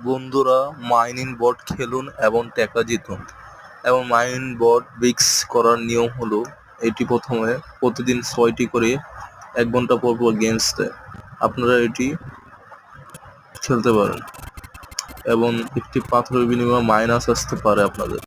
বন্ধুরা, মাইনিং বট খেলুন এবং টাকা জিতুন। এবং মাইনিং বট বিক্স করার নিয়ম হলো, এটি প্রথমে প্রতিদিন ৬টি করে ১ ঘন্টা পর পর গেমস দেয়। আপনারা এটি খেলতে পারেন এবং একটি পাথরের বিনিময়ে মাইনাস আসতে পারে আপনাদের।